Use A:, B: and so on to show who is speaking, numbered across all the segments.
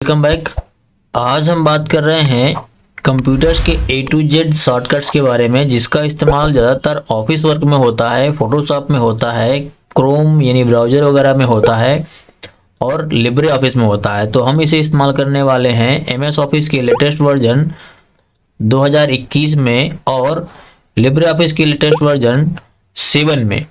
A: Welcome back. आज हम बात कर रहे हैं कंप्यूटर्स के A to Z शॉर्टकट्स के बारे में, जिसका इस्तेमाल ज़्यादातर ऑफिस वर्क में होता है, फोटोशॉप में होता है, क्रोम यानी ब्राउज़र वगैरह में होता है और लिब्रे ऑफिस में होता है। तो हम इसे इस्तेमाल करने वाले हैं MS ऑफिस के लेटेस्ट वर्जन 2021 में और लिब्रे ऑफिस के लेटेस्ट वर्जन 7 में।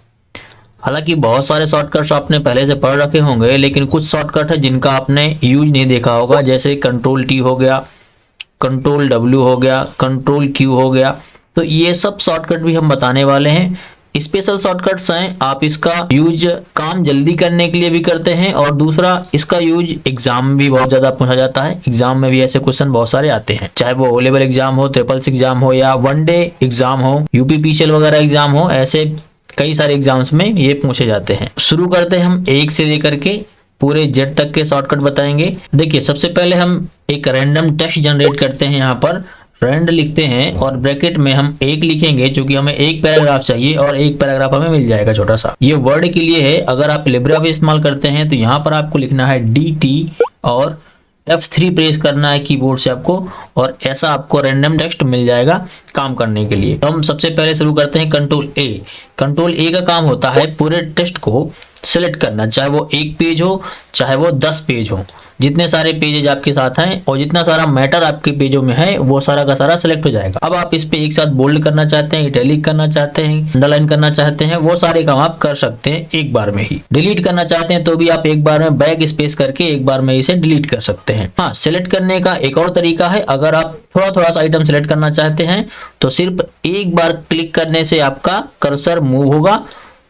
A: हालांकि बहुत सारे शॉर्टकट्स आपने पहले से पढ़ रखे होंगे, लेकिन कुछ शॉर्टकट है जिनका आपने यूज नहीं देखा होगा, जैसे कंट्रोल T हो गया, कंट्रोल W हो गया, कंट्रोल Q हो गया। तो ये सब शॉर्टकट भी हम बताने वाले हैं। स्पेशल शॉर्टकट्स हैं, आप इसका यूज काम जल्दी करने के लिए भी करते हैं और दूसरा इसका यूज एग्जाम में भी बहुत ज्यादा पूछा जाता है। एग्जाम में भी ऐसे क्वेश्चन बहुत सारे आते हैं, चाहे वो O लेवल एग्जाम हो, ट्रिपल्स एग्जाम हो या वनडे एग्जाम हो, UPPCL वगैरह एग्जाम हो, ऐसे कई सारे एग्जाम्स में ये पूछे जाते हैं। शुरू करते हैं हम 1 से लेकर के पूरे Z तक के शॉर्टकट बताएंगे। देखिए, सबसे पहले हम एक रैंडम टेक्स्ट जनरेट करते हैं। यहाँ पर रैंड लिखते हैं और ब्रैकेट में हम 1 लिखेंगे, क्योंकि हमें एक पैराग्राफ चाहिए और एक पैराग्राफ हमें मिल जाएगा छोटा सा। ये वर्ड के लिए है। अगर आप लिब्रे ऑफिस इस्तेमाल करते हैं तो यहाँ पर आपको लिखना है DT और F3 प्रेस करना है कीबोर्ड से आपको, और ऐसा आपको रैंडम टेक्स्ट मिल जाएगा काम करने के लिए। तो हम सबसे पहले शुरू करते हैं कंट्रोल A। कंट्रोल A का काम होता है पूरे टेक्स्ट को सिलेक्ट करना, चाहे वो 1 पेज हो चाहे वो 10 पेज हो। जितने सारे पेजेज आपके साथ हैं और जितना सारा मैटर आपके पेजों में है वो सारा का सारा सिलेक्ट हो जाएगा। अब आप इस पे एक साथ बोल्ड करना चाहते हैं, इटैलिक करना चाहते हैं, अंडरलाइन करना चाहते हैं, वो सारे काम आप कर सकते हैं एक बार में ही। डिलीट करना चाहते हैं तो भी आप एक बार में बैक स्पेस करके एक बार में इसे डिलीट कर सकते हैं। हाँ, सिलेक्ट करने का एक और तरीका है। अगर आप थोड़ा थोड़ा सा आइटम सिलेक्ट करना चाहते हैं तो सिर्फ एक बार क्लिक करने से आपका कर्सर मूव होगा,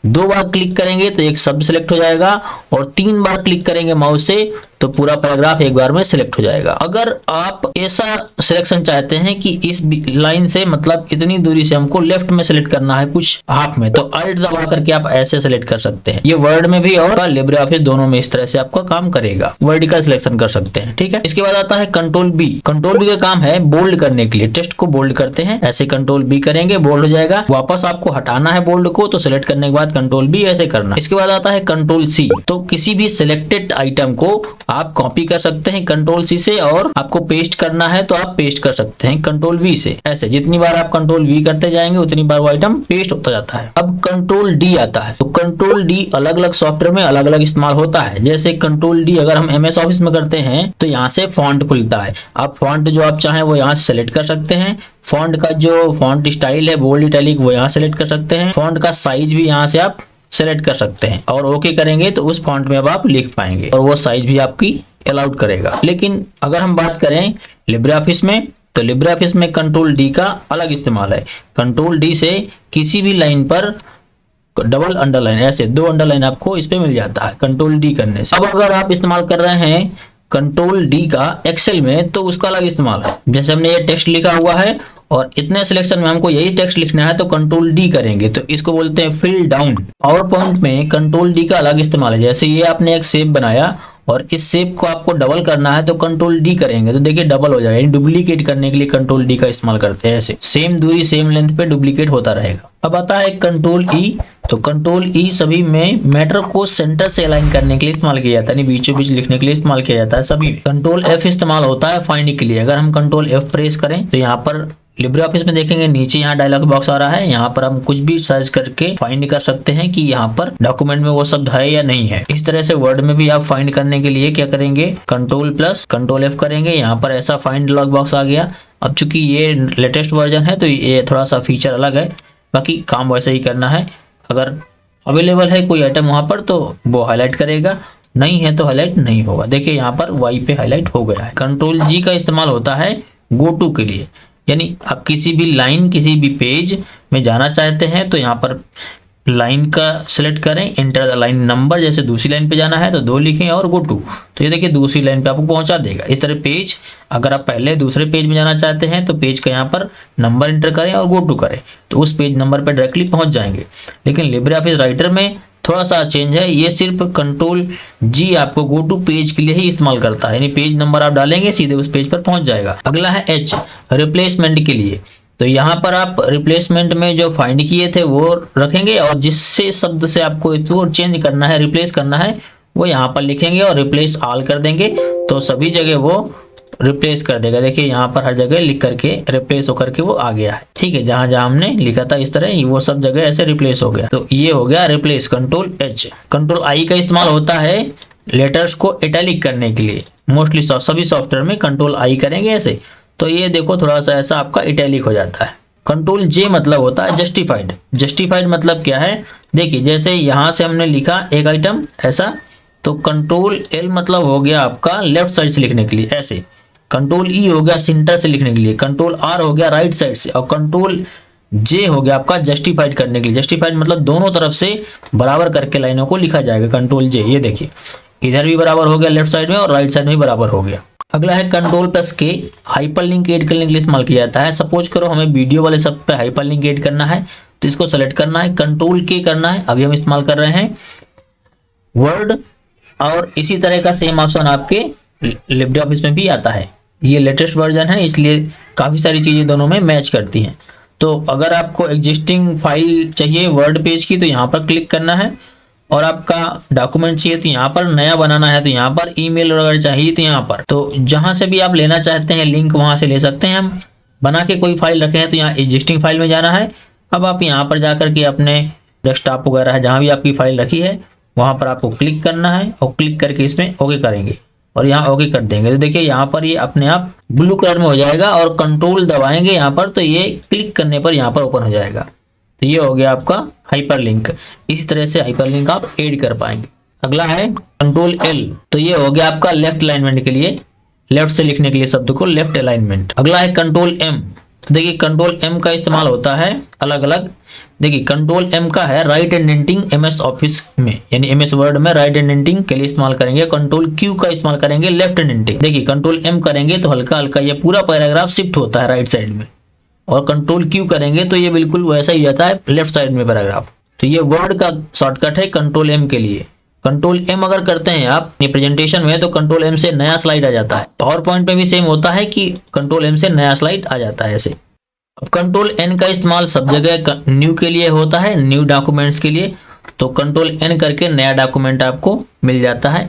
A: 2 बार क्लिक करेंगे तो एक शब्द सिलेक्ट हो जाएगा और 3 बार क्लिक करेंगे माउस से तो पूरा पैराग्राफ एक बार में सिलेक्ट हो जाएगा। अगर आप ऐसा सिलेक्शन चाहते हैं कि इस लाइन से मतलब इतनी दूरी से हमको लेफ्ट में सिलेक्ट करना है कुछ हाफ में, तो अल्ट दबा करके आप ऐसे सिलेक्ट कर सकते हैं। ये वर्ड में भी और लिब्रे ऑफिस दोनों में इस तरह से आपका काम करेगा। वर्टिकल सिलेक्शन कर सकते हैं, ठीक है। इसके बाद आता है कंट्रोल B। कंट्रोल B का काम है बोल्ड करने के लिए। टेक्स्ट को बोल्ड करते हैं, ऐसे कंट्रोल B करेंगे, बोल्ड हो जाएगा। वापस आपको हटाना है बोल्ड को तो सिलेक्ट करने के बाद कंट्रोल B ऐसे करना। इसके बाद आता है कंट्रोल C। तो किसी भी सिलेक्टेड आइटम को आप कॉपी कर सकते हैं कंट्रोल C से, और आपको पेस्ट करना है तो आप पेस्ट कर सकते हैं कंट्रोल V से। ऐसे जितनी बार आप कंट्रोल V करते जाएंगे उतनी बार वो आइटम पेस्ट होता जाता है। अब कंट्रोल D आता है। तो कंट्रोल D अलग अलग सॉफ्टवेयर में अलग अलग इस्तेमाल होता है। जैसे कंट्रोल D अगर हम MS ऑफिस में करते हैं तो यहाँ से फॉन्ट खुलता है। आप फॉन्ट जो आप चाहें वो यहाँ से सेलेक्ट कर सकते हैं। फॉन्ट का जो फॉन्ट स्टाइल है बोल्ड, इटैलिक, वो यहाँ सेलेक्ट कर सकते हैं। फॉन्ट का साइज भी यहाँ से आप सेलेक्ट कर सकते हैं और ओके करेंगे तो उस फॉन्ट में अब आप लिख पाएंगे और वो साइज भी आपकी अलाउड करेगा। लेकिन अगर हम बात करें लिब्रे ऑफिस में तो लिब्रे ऑफिस में कंट्रोल D का अलग इस्तेमाल है। कंट्रोल D से किसी भी लाइन पर डबल अंडरलाइन, ऐसे 2 अंडरलाइन आपको इस पे मिल जाता है कंट्रोल D करने से। अब अगर आप इस्तेमाल कर रहे हैं कंट्रोल D का एक्सेल में तो उसका अलग इस्तेमाल है। जैसे हमने ये टेक्स्ट लिखा हुआ है और इतने सिलेक्शन में हमको यही टेक्स्ट लिखना है तो कंट्रोल D करेंगे, तो इसको बोलते हैं फिल डाउन। पावर पॉइंट में कंट्रोल D का अलग इस्तेमाल है। जैसे ये आपने एक शेप बनाया और इस शेप को आपको डबल करना है तो कंट्रोल D करेंगे तो देखिए डबल हो जाएगा। डुप्लीकेट करने के लिए कंट्रोल D का इस्तेमाल करते हैं। ऐसे सेम दूरी सेम लेंथ पे डुप्लीकेट होता रहेगा। अब आता है कंट्रोल E। तो कंट्रोल E सभी में मैटर को सेंटर से अलाइन करने के लिए इस्तेमाल किया जाता है, यानी बीचों बीच लिखने के लिए इस्तेमाल किया जाता है सभी में। कंट्रोल F इस्तेमाल होता है फाइंड के लिए। अगर हम कंट्रोल F प्रेस करें तो यहाँ पर लिब्रे ऑफिस में देखेंगे नीचे यहाँ डायलॉग बॉक्स आ रहा है। यहाँ पर हम कुछ भी सर्च करके फाइंड कर सकते हैं कि यहाँ पर डॉक्यूमेंट में वो शब्द है या नहीं है। इस तरह से वर्ड में भी आप फाइंड करने के लिए क्या करेंगे, कंट्रोल प्लस कंट्रोल F करेंगे। यहाँ पर ऐसा फाइंड डायलॉग बॉक्स आ गया। अब चूंकि ये लेटेस्ट वर्जन है तो ये थोड़ा सा फीचर अलग है, बाकी काम वैसे ही करना है। अगर अवेलेबल है कोई आइटम वहां पर तो वो हाईलाइट करेगा, नहीं है तो हाईलाइट नहीं होगा। देखिए यहाँ पर Y पे हाईलाइट हो गया है। कंट्रोल G का इस्तेमाल होता है गो टू के लिए, यानी आप किसी भी लाइन किसी भी पेज में जाना चाहते हैं तो यहाँ पर लाइन का सिलेक्ट करें, एंटर द लाइन नंबर। जैसे दूसरी लाइन पे जाना है तो 2 लिखें और गो टू, तो ये देखिए दूसरी लाइन पे आपको पहुंचा देगा। इस तरह पेज, अगर आप पहले दूसरे पेज में जाना चाहते हैं तो पेज का यहाँ पर नंबर एंटर करें और गो टू करें तो उस पेज नंबर पर डायरेक्टली पहुंच जाएंगे। लेकिन लिब्रे ऑफिस राइटर में थोड़ा सा चेंज है। ये सिर्फ कंट्रोल G आपको गो टू पेज के लिए ही इस्तेमाल करता है, यानी पेज नंबर आप डालेंगे सीधे उस पेज पर पहुंच जाएगा। अगला है H रिप्लेसमेंट के लिए। तो यहाँ पर आप रिप्लेसमेंट में जो फाइंड किए थे वो रखेंगे और जिससे शब्द से आपको चेंज करना है, रिप्लेस करना है, वो यहाँ पर लिखेंगे और रिप्लेस ऑल कर देंगे तो सभी जगह वो रिप्लेस कर देगा। देखिए यहाँ पर हर जगह लिख करके रिप्लेस होकर के वो आ गया है। ठीक है, जहां जहां हमने लिखा था इस तरह वो सब जगह ऐसे रिप्लेस हो गया। तो ये हो गया replace, control H. Control I का इस्तेमाल होता है लेटर्स को इटैलिक करने के लिए। मोस्टली सभी सॉफ्टवेयर में कंट्रोल आई करेंगे ऐसे, तो ये देखो थोड़ा सा ऐसा आपका इटैलिक हो जाता है। कंट्रोल जे मतलब होता है जस्टिफाइड। जस्टिफाइड मतलब क्या है, देखिए जैसे यहां से हमने लिखा एक आइटम ऐसा, तो कंट्रोल एल मतलब हो गया आपका लेफ्ट साइड से लिखने के लिए ऐसे, कंट्रोल ई हो गया सेंटर से लिखने के लिए, कंट्रोल आर हो गया राइट साइड से, और कंट्रोल जे हो गया आपका जस्टिफाइड करने के लिए। जस्टिफाइड मतलब दोनों तरफ से बराबर करके लाइनों को लिखा जाएगा, कंट्रोल जे। ये देखिए इधर भी बराबर हो गया लेफ्ट साइड में और राइट साइड में भी बराबर हो गया। अगला है कंट्रोल प्लस के, हाइपरलिंक ऐड करने के लिए इस्तेमाल किया जाता है। सपोज करो हमें वीडियो वाले सब पे हाइपरलिंक ऐड करना है, तो इसको सेलेक्ट करना है, कंट्रोल के करना है। अभी हम इस्तेमाल कर रहे हैं वर्ड, और इसी तरह का सेम ऑप्शन आपके लिब्रे ऑफिस में भी आता है। ये लेटेस्ट वर्जन है इसलिए काफ़ी सारी चीज़ें दोनों में मैच करती हैं। तो अगर आपको एग्जिस्टिंग फाइल चाहिए वर्ड पेज की तो यहाँ पर क्लिक करना है, और आपका डॉक्यूमेंट चाहिए तो यहाँ पर, नया बनाना है तो यहाँ पर, ईमेल अगर चाहिए तो यहाँ पर। तो जहाँ से भी आप लेना चाहते हैं लिंक वहाँ से ले सकते हैं। हम बना के कोई फाइल रखे हैं तो यहाँ एग्जिस्टिंग फाइल में जाना है। अब आप यहाँ पर जाकर के अपने डेस्कटॉप वगैरह है जहाँ भी आपकी फाइल रखी है वहाँ पर आपको क्लिक करना है, और क्लिक करके इसमें ओके करेंगे और यहाँ ओके कर देंगे। तो देखिए यहाँ पर ये अपने आप ब्लू कलर में हो जाएगा, और कंट्रोल दबाएंगे यहाँ पर तो ये क्लिक करने पर यहाँ पर ओपन हो जाएगा। तो ये हो गया आपका हाइपरलिंक। इस तरह से हाइपरलिंक आप ऐड कर पाएंगे। अगला है कंट्रोल एल, तो ये हो गया आपका लेफ्ट अलाइनमेंट के लिए, लेफ्ट से लिखने के लिए शब्द को लेफ्ट अलाइनमेंट। अगला है कंट्रोल एम। तो देखिए कंट्रोल एम का इस्तेमाल होता है अलग अलग। देखिए कंट्रोल एम का है राइट इंडेंटिंग एमएस ऑफिस में, यानी एमएस वर्ड में राइट इंडेंटिंग के लिए इस्तेमाल करेंगे। कंट्रोल क्यू का इस्तेमाल करेंगे लेफ्ट इंडेंटिंग। देखिए कंट्रोल एम करेंगे तो हल्का हल्का ये पूरा पैराग्राफ शिफ्ट होता है राइट साइड में, और कंट्रोल क्यू करेंगे तो ये बिल्कुल वैसा ही जाता है लेफ्ट साइड में पैराग्राफ। तो ये वर्ड का शॉर्टकट है कंट्रोल एम के लिए। कंट्रोल एम अगर करते हैं आप ये प्रेजेंटेशन में तो कंट्रोल एम से नया स्लाइड आ जाता है। पावर पॉइंट में भी सेम होता है कि कंट्रोल एम से नया स्लाइड आ जाता है ऐसे। अब कंट्रोल एन का इस्तेमाल सब जगह न्यू के लिए होता है, न्यू डॉक्यूमेंट्स के लिए। तो कंट्रोल एन करके नया डॉक्यूमेंट आपको मिल जाता है,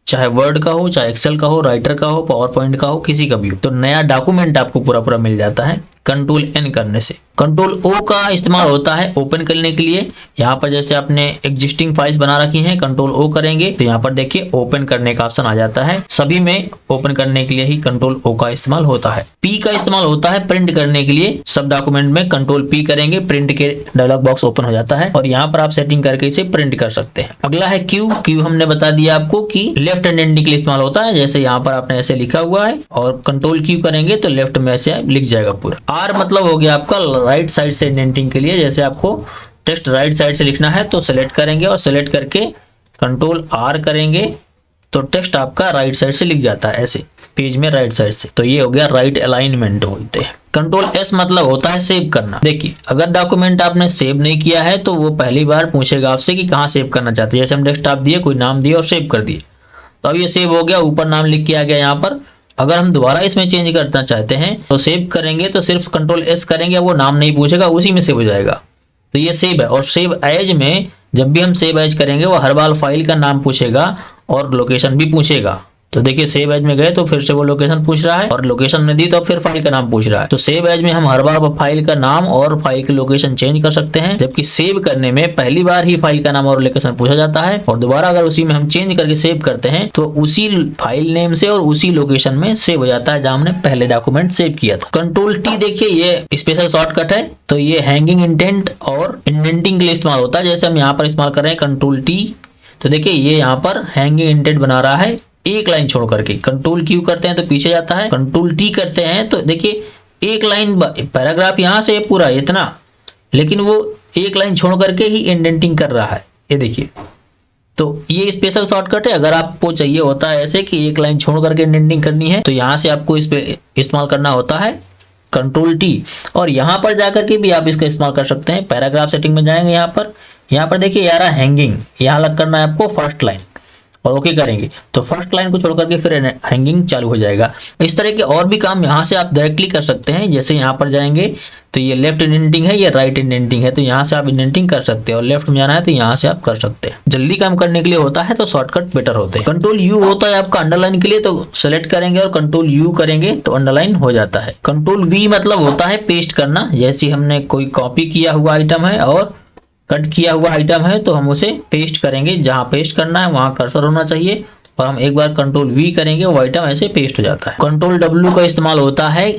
A: चाहे वर्ड का हो, चाहे एक्सेल का हो, राइटर का हो, पावर पॉइंट का हो, किसी का भी हो। तो नया डॉक्यूमेंट आपको पूरा पूरा मिल जाता है कंट्रोल एन करने से। कंट्रोल ओ का इस्तेमाल होता है ओपन करने के लिए। यहाँ पर जैसे आपने एग्जिस्टिंग फाइल्स बना रखी हैं, कंट्रोल ओ करेंगे तो यहाँ पर देखिए ओपन करने का ऑप्शन आ जाता है। सभी में ओपन करने के लिए ही कंट्रोल ओ का इस्तेमाल होता है। पी का इस्तेमाल होता है प्रिंट करने के लिए। सब डॉक्यूमेंट में कंट्रोल पी करेंगे, प्रिंट के डायलॉग बॉक्स ओपन हो जाता है, और यहाँ पर आप सेटिंग करके इसे प्रिंट कर सकते हैं। अगला है क्यू। क्यू हमने बता दिया आपको कि लेफ्ट इंडेंटिंग के लिए इस्तेमाल होता है। जैसे यहाँ पर आपने ऐसे लिखा हुआ है और कंट्रोल क्यू करेंगे तो लेफ्ट में ऐसे लिख जाएगा पूरा। आर मतलब हो गया आपका राइट साइड से इंडेंटिंग के लिए। जैसे आपको टेक्स्ट राइट साइड से लिखना है तो सेलेक्ट करेंगे, और सेलेक्ट करके कंट्रोल आर करेंगे तो टेक्स्ट आपका राइट साइड से लिख जाता है ऐसे पेज में राइट साइड से। तो ये हो गया राइट अलाइनमेंट बोलते हैं। कंट्रोल एस मतलब होता है सेव करना। देखिए अगर डॉक्यूमेंट आपने सेव नहीं किया है तो वो पहली बार पूछेगा आपसे कि कहाँ सेव करना चाहते हैं। जैसे हम डेस्कटॉप दिए, कोई नाम दिए और सेव कर दिए, तो अब ये सेव हो गया, ऊपर नाम लिख के आ गया यहाँ पर। अगर हम दोबारा इसमें चेंज करना चाहते हैं तो सेव करेंगे तो सिर्फ कंट्रोल एस करेंगे, वो नाम नहीं पूछेगा, उसी में सेव हो जाएगा। तो ये सेव है। और सेव एज में जब भी हम सेव एज करेंगे वो हर बार फाइल का नाम पूछेगा और लोकेशन भी पूछेगा। तो देखिए सेव एज में गए तो फिर से वो लोकेशन पूछ रहा है, और लोकेशन में दी तो अब फिर फाइल का नाम पूछ रहा है। तो सेव एज में हम हर बार फाइल का नाम और फाइल की लोकेशन चेंज कर सकते हैं, जबकि सेव करने में पहली बार ही फाइल का नाम और लोकेशन पूछा जाता है, और दोबारा अगर उसी में हम चेंज करके सेव करते हैं तो उसी फाइल नेम से और उसी लोकेशन में सेव हो जाता है जहां हमने पहले डॉक्यूमेंट सेव किया था। कंट्रोल टी देखिए ये स्पेशल शॉर्टकट है। तो ये हैंगिंग इंडेंट और इंडेंटिंग के लिए इस्तेमाल होता है। जैसे हम यहाँ पर इस्तेमाल कर रहे हैं कंट्रोल टी, तो देखिए ये यहाँ पर हैंगिंग इंडेंट बना रहा है एक लाइन छोड़ करके। कंट्रोल क्यू करते हैं तो पीछे जाता है, कंट्रोल टी करते हैं तो देखिए एक लाइन पैराग्राफ यहाँ से पूरा इतना, लेकिन वो एक लाइन छोड़ करके ही इंडेंटिंग कर रहा है। ये देखिए, तो ये स्पेशल शॉर्टकट है। अगर आपको चाहिए होता है ऐसे कि एक लाइन छोड़ करके इंडेंटिंग करनी है तो यहाँ से आपको इस पे इस्तेमाल करना होता है कंट्रोल टी, और यहाँ पर जाकर के भी आप इसका इस्तेमाल कर सकते हैं। पैराग्राफ सेटिंग में जाएंगे, यहाँ पर देखिए यार हैंगिंग, यहाँ लग करना है आपको फर्स्ट लाइन, और ओके करेंगे तो फर्स्ट लाइन को छोड़ करके फिर हैंगिंग चालू हो जाएगा। इस तरह के और भी काम यहाँ से आप डायरेक्टली कर सकते हैं। जैसे यहाँ पर जाएंगे तो ये लेफ्ट इंडेंटिंग है, ये राइट इंडेंटिंग है, तो यहाँ से आप इंडेंटिंग कर सकते हैं और लेफ्ट में जाना है तो यहाँ से आप कर सकते हैं। जल्दी काम करने के लिए होता है तो शॉर्टकट बेटर होते हैं। कंट्रोल यू होता है आपका अंडरलाइन के लिए, तो सेलेक्ट करेंगे और कंट्रोल यू करेंगे तो अंडरलाइन हो जाता है। कंट्रोल वी मतलब होता है पेस्ट करना, जैसे हमने कोई कॉपी किया हुआ आइटम है और कट किया हुआ आइटम है तो हम उसे पेस्ट करेंगे, जहां पेस्ट करना है वहां कर्सर होना चाहिए और हम एक बार कंट्रोल वी करेंगे वो आइटम ऐसे पेस्ट हो जाता है। कंट्रोल डब्ल्यू का इस्तेमाल होता है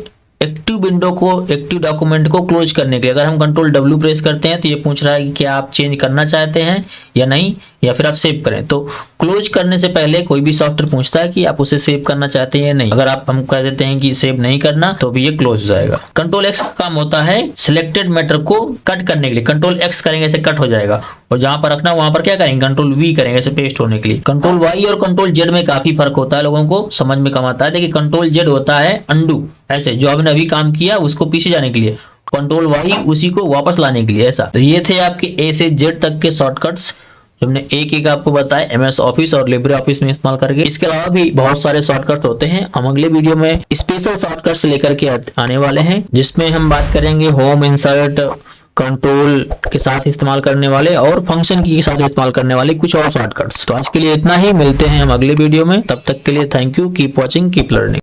A: एक्टिव विंडो को, एक्टिव डॉक्यूमेंट को क्लोज करने के लिए। अगर हम कंट्रोल डब्ल्यू प्रेस करते हैं तो ये पूछ रहा है कि क्या आप चेंज करना चाहते हैं या नहीं, या फिर आप सेव करें। तो क्लोज करने से पहले कोई भी सॉफ्टवेयर पूछता है कि आप उसे सेव करना चाहते हैं या नहीं। अगर आप हम कह देते हैं कि सेव नहीं करना तो भी ये क्लोज हो जाएगा। कंट्रोल एक्स का काम होता है सिलेक्टेड मैटर को कट करने के लिए। कंट्रोल एक्स करेंगे ऐसे कट हो जाएगा, और जहां पर रखना वहां पर क्या करेंगे, कंट्रोल वी करेंगे ऐसे पेस्ट होने के लिए। कंट्रोल वाई और कंट्रोल जेड में काफी फर्क होता है, लोगों को समझ में कम आता है। देखिए कंट्रोल जेड होता है अंडू, ऐसे जो हमने अभी काम किया उसको पीछे जाने के लिए। कंट्रोल वाई उसी को वापस लाने के लिए, ऐसा। तो ये थे आपके ए से जेड तक के शॉर्टकट्स जो हमने एक एक आपको बताया एमएस ऑफिस और लिब्रे ऑफिस में इस्तेमाल करके। इसके अलावा भी बहुत सारे शॉर्टकट होते हैं। हम अगले वीडियो में स्पेशल शॉर्टकट्स लेकर के आने वाले हैं, जिसमें हम बात करेंगे होम, इंसर्ट, कंट्रोल के साथ इस्तेमाल करने वाले और फंक्शन की के साथ इस्तेमाल करने वाले कुछ और शॉर्टकट्स। तो आज के लिए इतना ही, मिलते हैं हम अगले वीडियो में। तब तक के लिए thank you, keep watching, keep learning.